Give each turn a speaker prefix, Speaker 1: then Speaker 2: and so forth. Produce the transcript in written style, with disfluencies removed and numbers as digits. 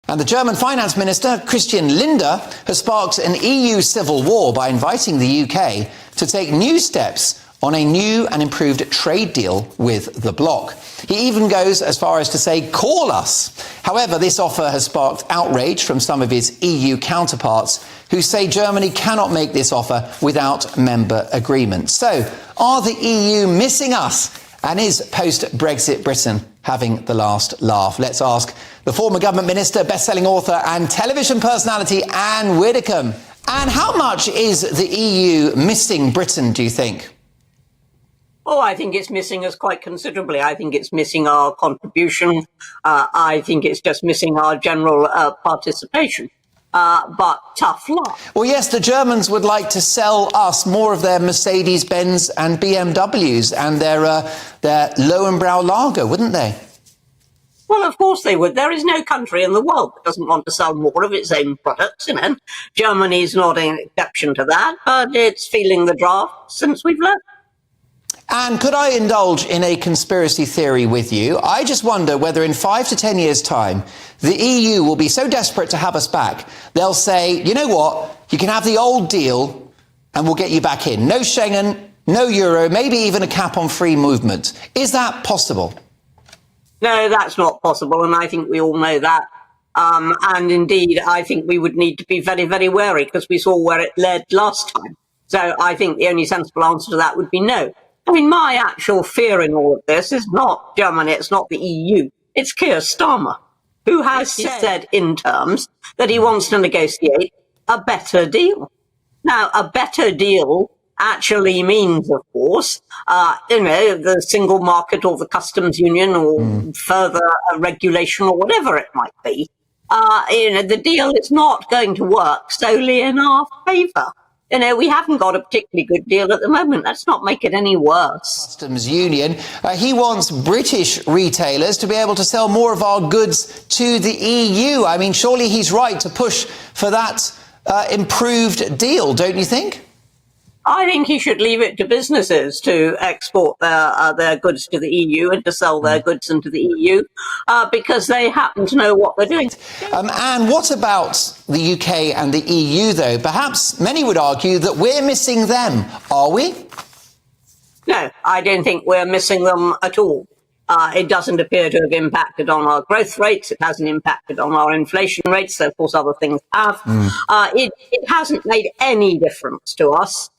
Speaker 1: And the German finance minister, Christian Lindner, has sparked an EU civil war by inviting the UK to take new steps on a new and improved trade deal with the bloc. He even goes as far as to say, call us. However, this offer has sparked outrage from some of his EU counterparts who say Germany cannot make this offer without member agreement. So, are the EU missing us? And is post-Brexit Britain having the last laugh? Let's ask the former government minister, best-selling author and television personality Ann Widdecombe. Ann, how much is the EU missing Britain, do you think?
Speaker 2: Oh, I think it's missing us quite considerably. I think it's missing our contribution. I think it's just missing our general participation. But tough luck.
Speaker 1: Well, yes, the Germans would like to sell us more of their Mercedes-Benz and BMWs and their Lowenbrau lager, wouldn't they?
Speaker 2: Well, of course they would. There is no country in the world that doesn't want to sell more of its own products, you know. Germany's not an exception to that, but it's feeling the draft since we've left.
Speaker 1: And could I indulge in a conspiracy theory with you? I just wonder whether in 5 to 10 years' time, the EU will be so desperate to have us back, they'll say, you know what, you can have the old deal and we'll get you back in. No Schengen, no euro, maybe even a cap on free movement. Is that possible?
Speaker 2: No, that's not possible, and I think we all know that. And indeed, I think we would need to be very, very wary because we saw where it led last time. So I think the only sensible answer to that would be no. I mean, my actual fear in all of this is not Germany, it's not the EU, it's Keir Starmer, who has said in terms that he wants to negotiate a better deal. Now, a better deal actually means, of course, the single market or the customs union or further regulation or whatever it might be. The deal is not going to work solely in our favour. We haven't got a particularly good deal at the moment. Let's not make it any worse.
Speaker 1: Customs Union. He wants British retailers to be able to sell more of our goods to the EU. I mean, surely he's right to push for that improved deal, don't you think?
Speaker 2: I think he should leave it to businesses to export their goods to the EU and to sell their goods into the EU because they happen to know what they're doing.
Speaker 1: And what about the UK and the EU, though? Perhaps many would argue that we're missing them. Are we?
Speaker 2: No, I don't think we're missing them at all. It doesn't appear to have impacted on our growth rates. It hasn't impacted on our inflation rates. So, of course, other things have. It hasn't made any difference to us.